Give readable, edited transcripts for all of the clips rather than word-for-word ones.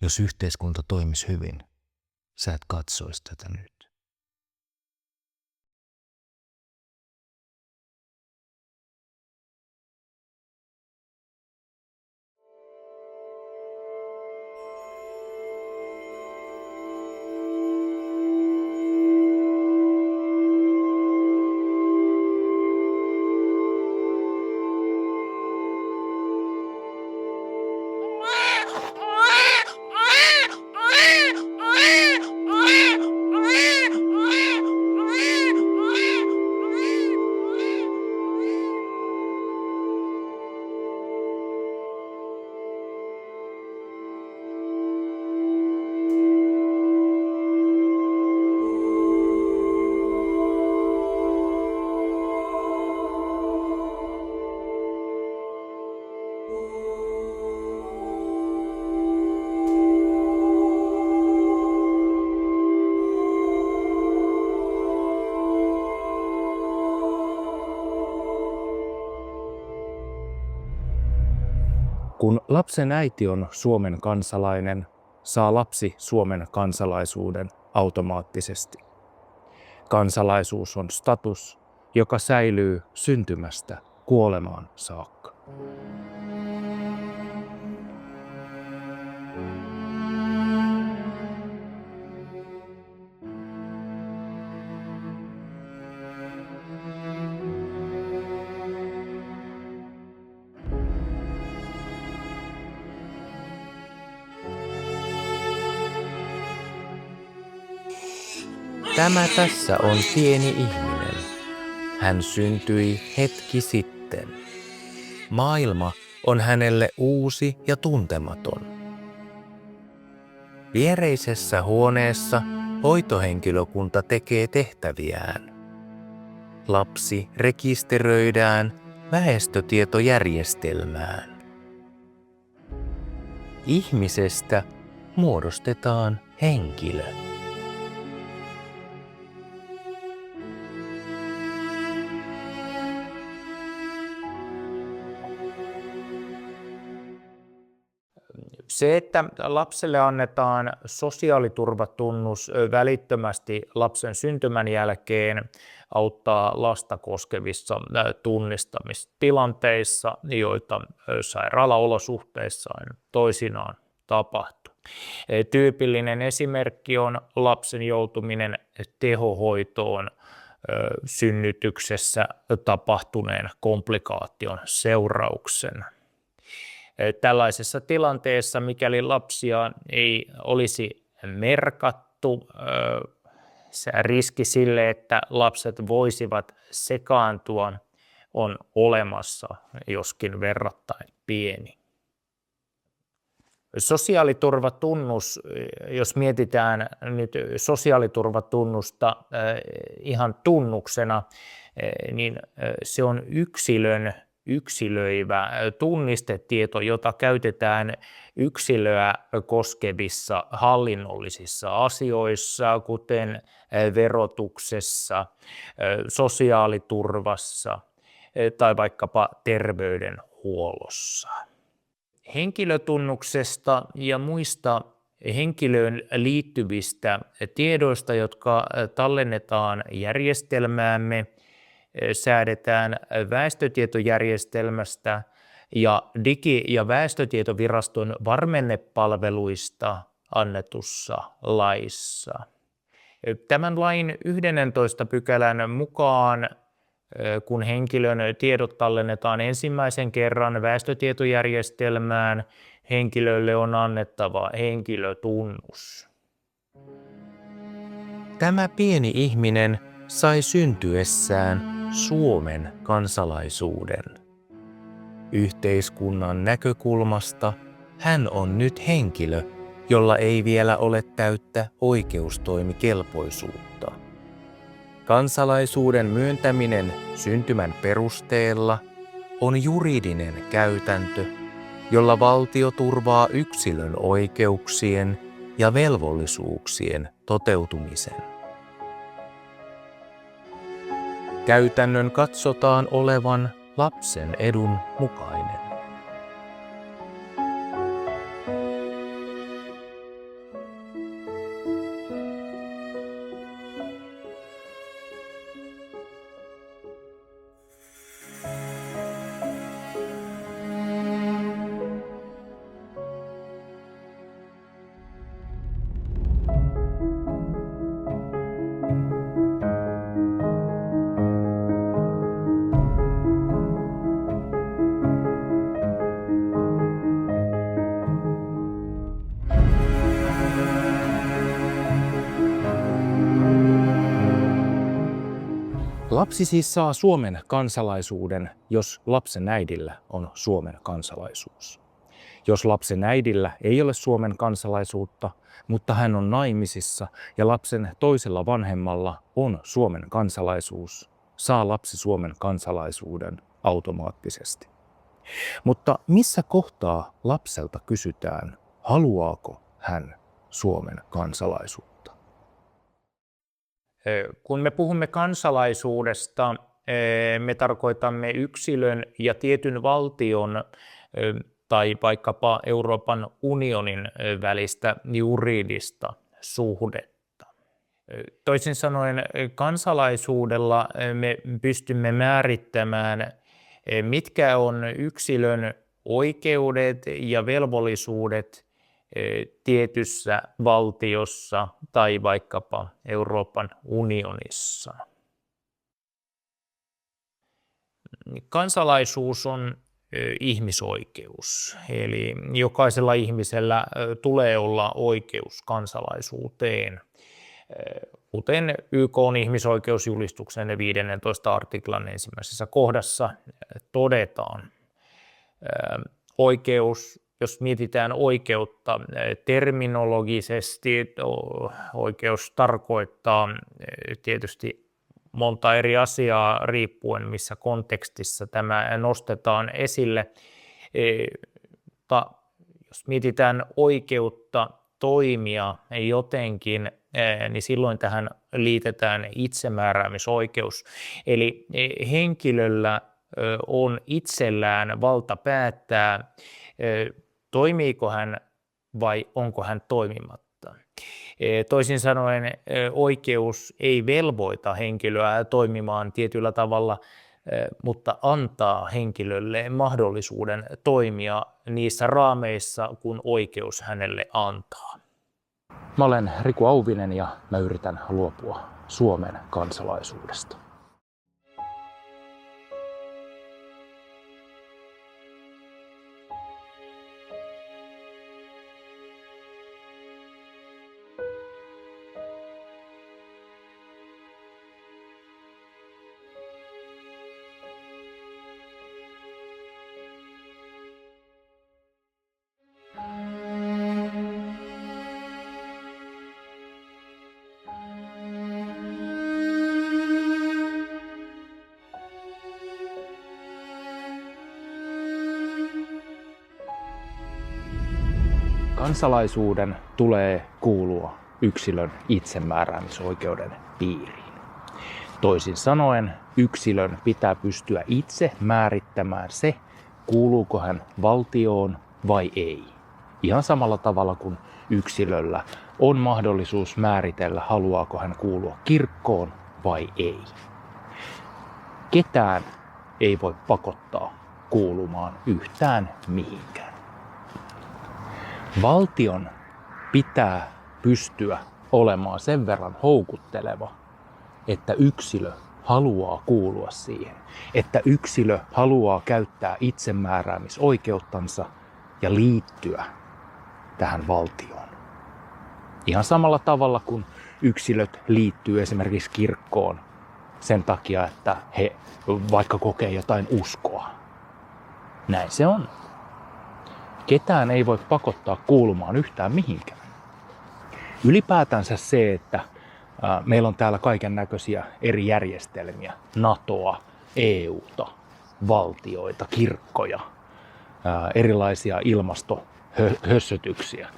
Jos yhteiskunta toimisi hyvin, sä et katsoisi tätä nyt. Kun lapsen äiti on Suomen kansalainen, saa lapsi Suomen kansalaisuuden automaattisesti. Kansalaisuus on status, joka säilyy syntymästä kuolemaan saakka. Tämä tässä on pieni ihminen. Hän syntyi hetki sitten. Maailma on hänelle uusi ja tuntematon. Viereisessä huoneessa hoitohenkilökunta tekee tehtäviään. Lapsi rekisteröidään väestötietojärjestelmään. Ihmisestä muodostetaan henkilö. Se, että lapselle annetaan sosiaaliturvatunnus välittömästi lapsen syntymän jälkeen, auttaa lasta koskevissa tunnistamistilanteissa, joita sairaalaolosuhteissa toisinaan tapahtuu. Tyypillinen esimerkki on lapsen joutuminen tehohoitoon synnytyksessä tapahtuneen komplikaation seurauksena. Tällaisessa tilanteessa, mikäli lapsia ei olisi merkattu, riski sille, että lapset voisivat sekaantua, on olemassa, joskin verrattain pieni. Sosiaaliturvatunnus, jos mietitään nyt sosiaaliturvatunnusta ihan tunnuksena, niin se on yksilön yksilöivä tunnistetieto, jota käytetään yksilöä koskevissa hallinnollisissa asioissa, kuten verotuksessa, sosiaaliturvassa tai vaikkapa terveydenhuollossa. Henkilötunnuksesta ja muista henkilöön liittyvistä tiedoista, jotka tallennetaan järjestelmäämme, säädetään väestötietojärjestelmästä ja Digi- ja väestötietoviraston varmennepalveluista annetussa laissa. Tämän lain 11 pykälän mukaan, kun henkilön tiedot tallennetaan ensimmäisen kerran väestötietojärjestelmään, henkilölle on annettava henkilötunnus. Tämä pieni ihminen sai syntyessään Suomen kansalaisuuden. Yhteiskunnan näkökulmasta hän on nyt henkilö, jolla ei vielä ole täyttä oikeustoimikelpoisuutta. Kansalaisuuden myöntäminen syntymän perusteella on juridinen käytäntö, jolla valtio turvaa yksilön oikeuksien ja velvollisuuksien toteutumisen. Käytännön katsotaan olevan lapsen edun mukainen. Lapsi siis saa Suomen kansalaisuuden, jos lapsen äidillä on Suomen kansalaisuus. Jos lapsen äidillä ei ole Suomen kansalaisuutta, mutta hän on naimisissa ja lapsen toisella vanhemmalla on Suomen kansalaisuus, saa lapsi Suomen kansalaisuuden automaattisesti. Mutta missä kohtaa lapselta kysytään, haluaako hän Suomen kansalaisuutta? Kun me puhumme kansalaisuudesta, me tarkoitamme yksilön ja tietyn valtion tai vaikkapa Euroopan unionin välistä juridista suhdetta. Toisin sanoen kansalaisuudella me pystymme määrittämään, mitkä on yksilön oikeudet ja velvollisuudet tietyssä valtiossa tai vaikkapa Euroopan unionissa. Kansalaisuus on ihmisoikeus, eli jokaisella ihmisellä tulee olla oikeus kansalaisuuteen, kuten YK:n ihmisoikeusjulistuksen 15 artiklan 1. kohdassa todetaan. Oikeus, jos mietitään oikeutta terminologisesti, oikeus tarkoittaa tietysti monta eri asiaa riippuen, missä kontekstissa tämä nostetaan esille. Mutta jos mietitään oikeutta toimia jotenkin, niin silloin tähän liitetään itsemääräämisoikeus. Eli henkilöllä on itsellään valta päättää, toimiiko hän vai onko hän toimimatta. Toisin sanoen oikeus ei velvoita henkilöä toimimaan tietyllä tavalla, mutta antaa henkilölle mahdollisuuden toimia niissä raameissa, kun oikeus hänelle antaa. Mä olen Riku Auvinen ja mä yritän luopua Suomen kansalaisuudesta. Kansalaisuuden tulee kuulua yksilön itsemääräämisoikeuden piiriin. Toisin sanoen yksilön pitää pystyä itse määrittämään se, kuuluuko hän valtioon vai ei. Ihan samalla tavalla kuin yksilöllä on mahdollisuus määritellä, haluaako hän kuulua kirkkoon vai ei. Ketään ei voi pakottaa kuulumaan yhtään mihinkään. Valtion pitää pystyä olemaan sen verran houkutteleva, että yksilö haluaa kuulua siihen, että yksilö haluaa käyttää itsemääräämisoikeuttansa ja liittyä tähän valtioon. Ihan samalla tavalla kuin yksilöt liittyy esimerkiksi kirkkoon sen takia, että he vaikka kokee jotain uskoa. Näin se on. Ketään ei voi pakottaa kuulumaan yhtään mihinkään. Ylipäätänsä se, että meillä on täällä kaiken näköisiä eri järjestelmiä, NATOa, EUta, valtioita, kirkkoja, erilaisia ilmastohössötyksiä.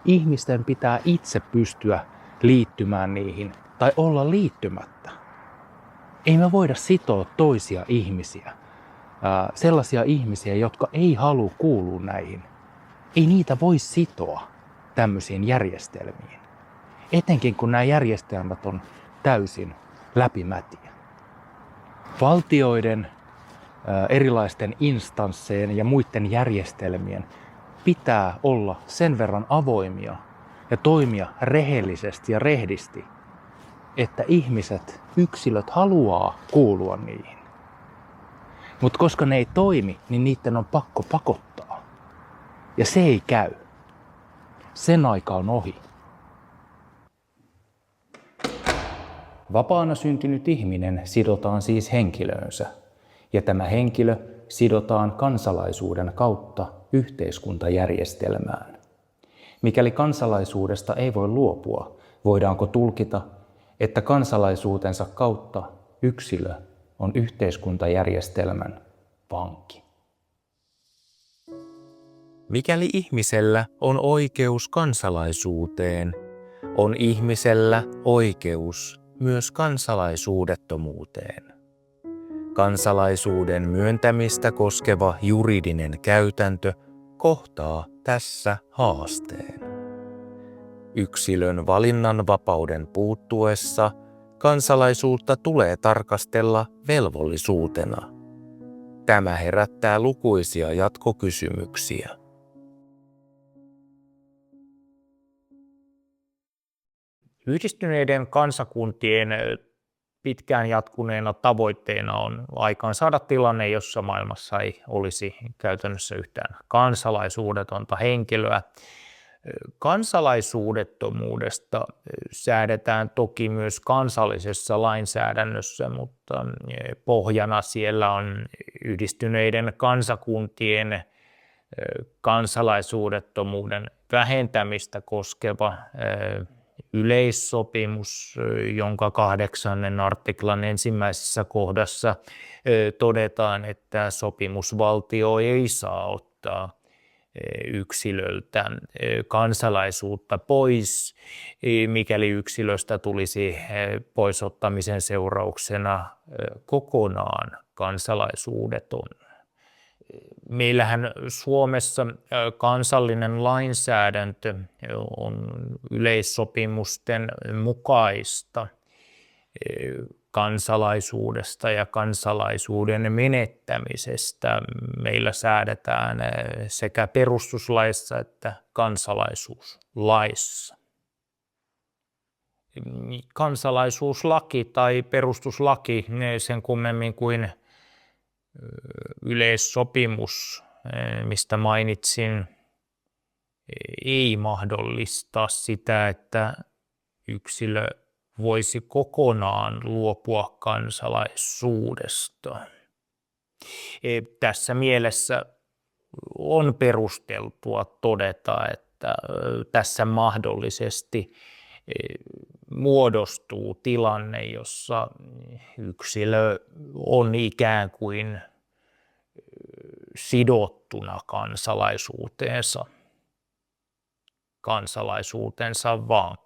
Ihmisten pitää itse pystyä liittymään niihin tai olla liittymättä. Ei me voida sitoa toisia ihmisiä, sellaisia ihmisiä, jotka ei halua kuulua näihin. Ei niitä voi sitoa tämmöisiin järjestelmiin. Etenkin kun nämä järjestelmät on täysin läpimätiä. Valtioiden, erilaisten instanssejen ja muiden järjestelmien pitää olla sen verran avoimia ja toimia rehellisesti ja rehdisti, että ihmiset, yksilöt haluaa kuulua niihin. Mutta koska ne ei toimi, niin niiden on pakko pakottaa. Ja se ei käy. Sen aika on ohi. Vapaana syntynyt ihminen sidotaan siis henkilöönsä, ja tämä henkilö sidotaan kansalaisuuden kautta yhteiskuntajärjestelmään. Mikäli kansalaisuudesta ei voi luopua, voidaanko tulkita, että kansalaisuutensa kautta yksilö on yhteiskuntajärjestelmän vanki? Mikäli ihmisellä on oikeus kansalaisuuteen, on ihmisellä oikeus myös kansalaisuudettomuuteen. Kansalaisuuden myöntämistä koskeva juridinen käytäntö kohtaa tässä haasteen. Yksilön valinnanvapauden puuttuessa kansalaisuutta tulee tarkastella velvollisuutena. Tämä herättää lukuisia jatkokysymyksiä. Yhdistyneiden kansakuntien pitkään jatkuneena tavoitteena on aikaansaada tilanne, jossa maailmassa ei olisi käytännössä yhtään kansalaisuudetonta henkilöä. Kansalaisuudettomuudesta säädetään toki myös kansallisessa lainsäädännössä, mutta pohjana siellä on Yhdistyneiden kansakuntien kansalaisuudettomuuden vähentämistä koskeva yleissopimus, jonka 8. artiklan 1. kohdassa todetaan, että sopimusvaltio ei saa ottaa yksilöltä kansalaisuutta pois, mikäli yksilöstä tulisi poisottamisen seurauksena kokonaan kansalaisuudeton. Meillähän Suomessa kansallinen lainsäädäntö on yleissopimusten mukaista kansalaisuudesta ja kansalaisuuden menettämisestä. Meillä säädetään sekä perustuslaissa että kansalaisuuslaissa. Kansalaisuuslaki tai perustuslaki, sen kummemmin kuin yleissopimus, mistä mainitsin, ei mahdollista sitä, että yksilö voisi kokonaan luopua kansalaisuudesta. Tässä mielessä on perusteltua todeta, että tässä mahdollisesti muodostuu tilanne, jossa yksilö on ikään kuin sidottuna kansalaisuutensa vaan.